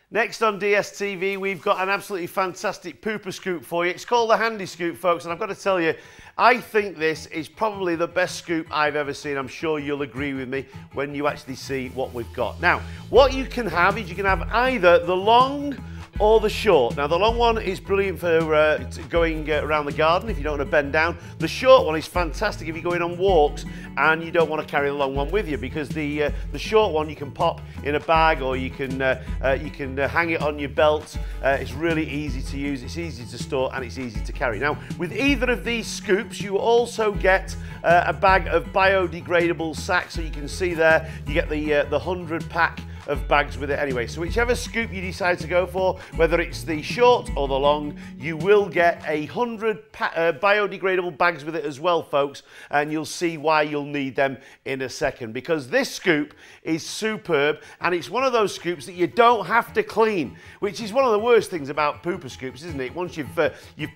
Next on DSTV, we've got an absolutely fantastic pooper scoop for you. It's called the Handy Scoop, folks, and I've got to tell you, I think this is probably the best scoop I've ever seen. I'm sure you'll agree with me when you actually see what we've got. Now, what you can have is you can have either the long or the short. Now, the long one is brilliant for going around the garden if you don't want to bend down. The short one is fantastic if you're going on walks and you don't want to carry the long one with you, because the short one you can pop in a bag, or you can hang it on your belt. It's really easy to use, it's easy to store, and it's easy to carry. Now, with either of these scoops, you also get a bag of biodegradable sacks. So you can see there, you get the 100 pack of bags with it anyway. So whichever scoop you decide to go for, whether it's the short or the long, you will get 100 biodegradable bags with it as well, folks, and you'll see why you'll need them in a second, because this scoop is superb, and it's one of those scoops that you don't have to clean, which is one of the worst things about pooper scoops, isn't it? Once you've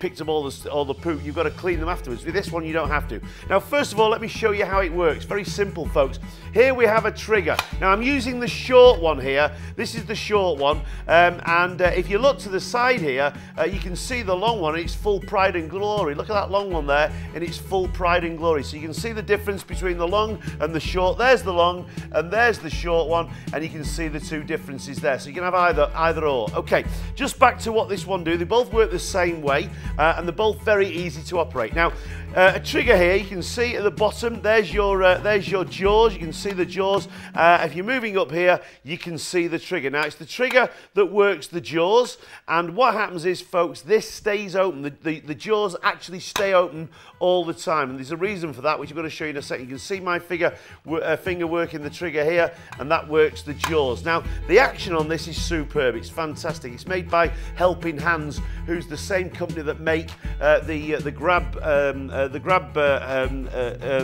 picked up all the poop, you've got to clean them afterwards. With this one, you don't have to. Now, first of all, let me show you how it works. Very simple, folks. Here we have a trigger. Now, I'm using the short one here. This is the short one, and if you look to the side here, you can see the long one in its full pride and glory. Look at that long one there in its full pride and glory. So you can see the difference between the long and the short. There's the long and there's the short one, and you can see the two differences there. So you can have either or. Okay, just back to what this one do. They both work the same way, and they're both very easy to operate. Now, a trigger here, you can see at the bottom, there's your jaws. You can see the jaws. If you're moving up here, you can see the trigger. Now, it's the trigger that works the jaws, and what happens is, folks, this stays open. The jaws actually stay open all the time, and there's a reason for that, which I'm going to show you in a second. You can see my finger working the trigger here, and that works the jaws. Now, the action on this is superb. It's fantastic. It's made by Helping Hands, who's the same company that make the grab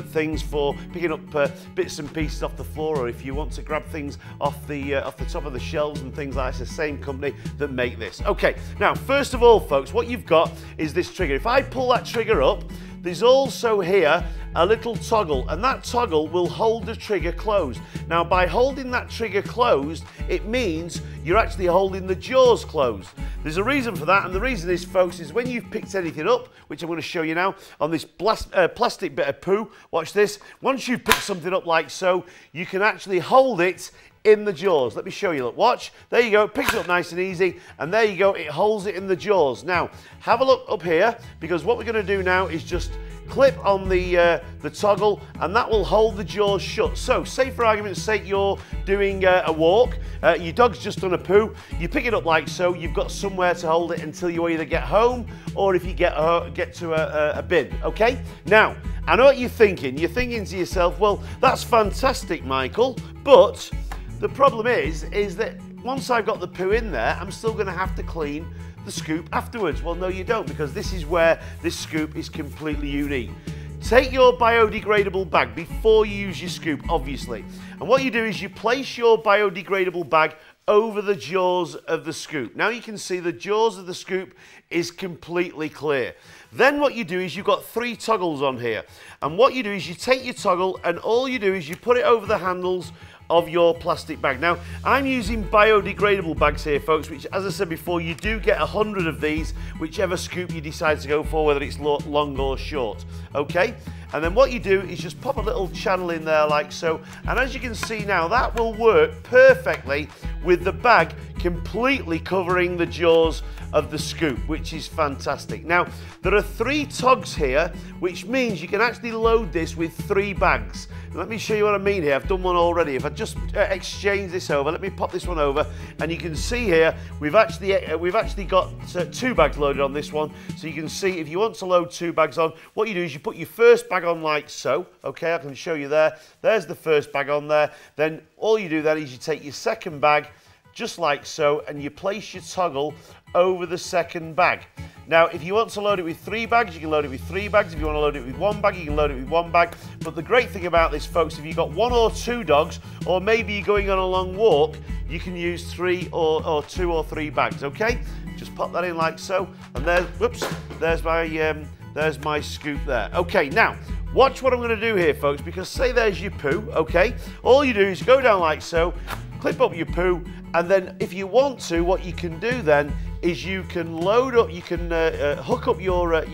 things for picking up bits and pieces off the floor, or if you want to grab things off the top of the shelves and things like that. It's the same company that make this. Okay, now first of all, folks, what you've got is this trigger. If I pull that trigger up, there's also here a little toggle, and that toggle will hold the trigger closed. Now, by holding that trigger closed, it means you're actually holding the jaws closed. There's a reason for that, and the reason is, folks, is when you've picked anything up, which I'm going to show you now, on this plastic bit of poo, watch this, once you've picked something up like so, you can actually hold it in the jaws. Let me show you, look, watch, there you go, picks it up nice and easy, and there you go, it holds it in the jaws. Now, have a look up here, because what we're going to do now is just clip on the toggle, and that will hold the jaws shut. So, say for argument's sake, you're doing a walk, your dog's just done a poo, you pick it up like so, you've got somewhere to hold it until you either get home, or if you get to a bin, okay? Now, I know what you're thinking to yourself, well, that's fantastic, Michael, but the problem is that once I've got the poo in there, I'm still going to have to clean the scoop afterwards. Well, no, you don't, because this is where this scoop is completely unique. Take your biodegradable bag before you use your scoop, obviously. And what you do is you place your biodegradable bag over the jaws of the scoop. Now you can see the jaws of the scoop is completely clear. Then what you do is you've got 3 toggles on here. And what you do is you take your toggle, and all you do is you put it over the handles of your plastic bag. Now, I'm using biodegradable bags here, folks, which, as I said before, you do get 100 of these, whichever scoop you decide to go for, whether it's long or short, okay? And then what you do is just pop a little channel in there like so, and as you can see now, that will work perfectly with the bag completely covering the jaws of the scoop, which is fantastic. Now, there are 3 togs here, which means you can actually load this with 3 bags. Let me show you what I mean here. I've done one already. If I just exchange this over, let me pop this one over, and you can see here we've actually got 2 bags loaded on this one. So you can see if you want to load 2 bags on, what you do is you put your first bag on like so. Okay, I can show you there. There's the first bag on there. Then all you do then is you take your second bag, just like so, and you place your toggle over the second bag. Now, if you want to load it with 3 bags, you can load it with 3 bags. If you want to load it with 1 bag, you can load it with 1 bag. But the great thing about this, folks, if you've got 1 or 2 dogs, or maybe you're going on a long walk, you can use 3 or 2 or 3 bags, okay? Just pop that in like so, and there, whoops, there's my scoop there. Okay, now, watch what I'm going to do here, folks, because say there's your poo, okay? All you do is go down like so, clip up your poo, and then if you want to, what you can do then is you can load up, you can hook up your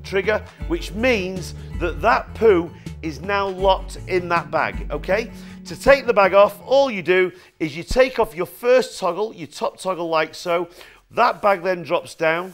trigger, which means that that poo is now locked in that bag, okay? To take the bag off, all you do is you take off your first toggle, your top toggle like so, that bag then drops down,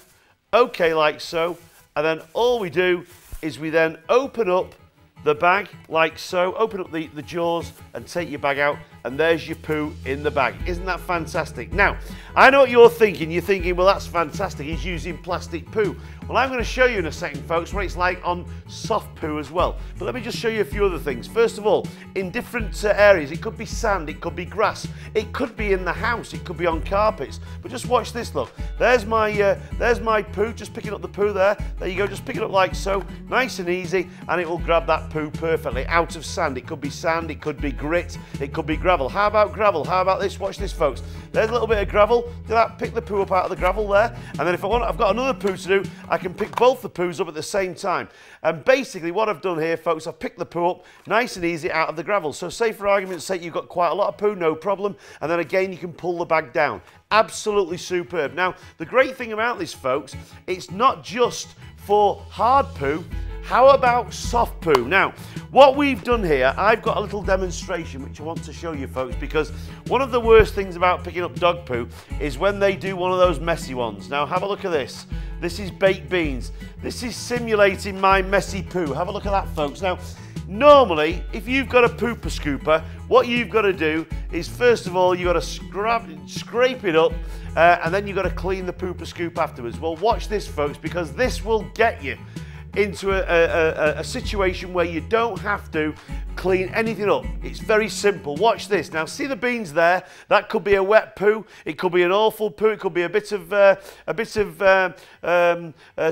okay, like so, and then all we do is we then open up the bag like so, open up the jaws and take your bag out, and there's your poo in the bag. Isn't that fantastic? Now, I know what you're thinking. You're thinking, well, that's fantastic. He's using plastic poo. Well, I'm going to show you in a second, folks, what it's like on soft poo as well. But let me just show you a few other things. First of all, in different areas, it could be sand, it could be grass, it could be in the house, it could be on carpets. But just watch this, look. There's my poo, just picking up the poo there. There you go, just pick it up like so, nice and easy, and it will grab that poo perfectly out of sand. It could be sand, it could be grit, it could be gravel. How about gravel? How about this? Watch this, folks. There's a little bit of gravel. Do that, pick the poo up out of the gravel there. And then if I want, I've got another poo to do, I can pick both the poos up at the same time. And basically what I've done here, folks, I've picked the poo up nice and easy out of the gravel. So say for argument's sake, you've got quite a lot of poo, no problem. And then again, you can pull the bag down. Absolutely superb. Now, the great thing about this, folks, it's not just for hard poo. How about soft poo? Now, what we've done here, I've got a little demonstration which I want to show you, folks, because one of the worst things about picking up dog poo is when they do one of those messy ones. Now, have a look at this. This is baked beans. This is simulating my messy poo. Have a look at that, folks. Now, normally, if you've got a pooper scooper, what you've got to do is, first of all, you've got to scrape it up, and then you've got to clean the pooper scoop afterwards. Well, watch this, folks, because this will get you into a situation where you don't have to clean anything up. It's very simple. Watch this. Now, see the beans there? That could be a wet poo. It could be an awful poo. It could be a bit of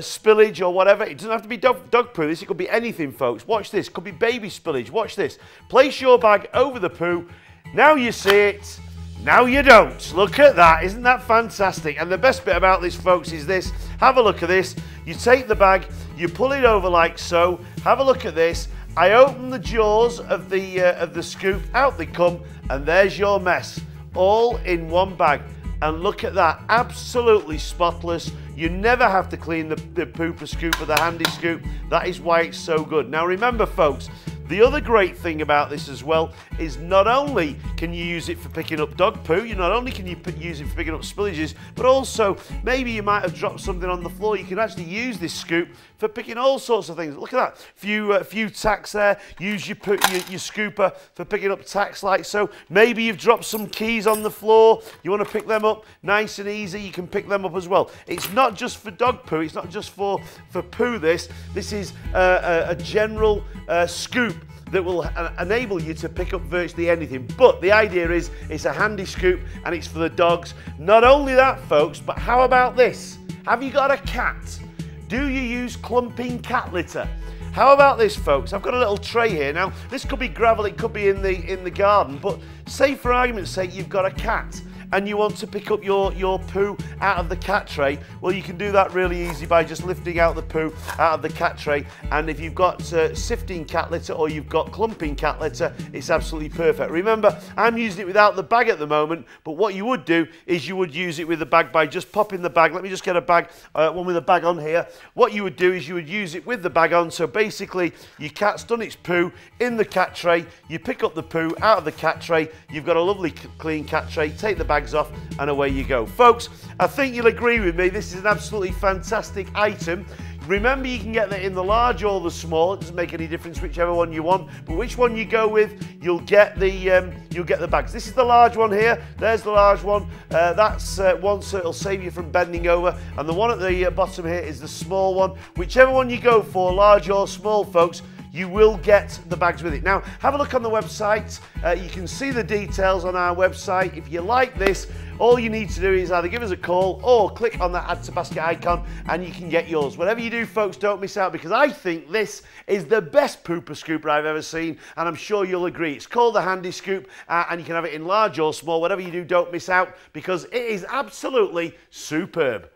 spillage or whatever. It doesn't have to be dog poo. This, it could be anything, folks. Watch this. It could be baby spillage. Watch this. Place your bag over the poo. Now you see it. Now you don't. Look at that. Isn't that fantastic? And the best bit about this, folks, is this. Have a look at this. You take the bag, you pull it over like so. Have a look at this. I open the jaws of the scoop, out they come, and there's your mess, all in one bag. And look at that, absolutely spotless. You never have to clean the pooper scoop or the handy scoop. That is why it's so good. Now remember, folks, the other great thing about this as well is not only can you use it for picking up dog poo, not only can you use it for picking up spillages, but also maybe you might have dropped something on the floor. You can actually use this scoop for picking all sorts of things. Look at that, few tacks there. Use your scooper for picking up tacks like so. Maybe you've dropped some keys on the floor. You want to pick them up nice and easy. You can pick them up as well. It's not just for dog poo. It's not just for poo. This is a general scoop that will enable you to pick up virtually anything. But the idea is it's a handy scoop and it's for the dogs. Not only that, folks, but how about this? Have you got a cat? Do you use clumping cat litter? How about this, folks? I've got a little tray here. Now, this could be gravel, it could be in the garden, but say for argument's sake you've got a cat and you want to pick up your poo out of the cat tray, well, you can do that really easy by just lifting out the poo out of the cat tray. And if you've got sifting cat litter or you've got clumping cat litter, it's absolutely perfect. Remember, I'm using it without the bag at the moment, but what you would do is you would use it with the bag by just popping the bag. Let me just get a bag, one with a bag on here. What you would do is you would use it with the bag on. So basically, your cat's done its poo in the cat tray. You pick up the poo out of the cat tray. You've got a lovely clean cat tray. Take the bag off and away you go. Folks, I think you'll agree with me, this is an absolutely fantastic item. Remember, you can get that in the large or the small. It doesn't make any difference whichever one you want, but which one you go with, you'll get the bags. This is the large one here. There's the large one. That's one, so it'll save you from bending over. And the one at the bottom here is the small one. Whichever one you go for, large or small, folks, you will get the bags with it. Now, have a look on the website. You can see the details on our website. If you like this, all you need to do is either give us a call or click on that add to basket icon and you can get yours. Whatever you do, folks, don't miss out, because I think this is the best pooper scooper I've ever seen, and I'm sure you'll agree. It's called the Handy Scoop, and you can have it in large or small. Whatever you do, don't miss out, because it is absolutely superb.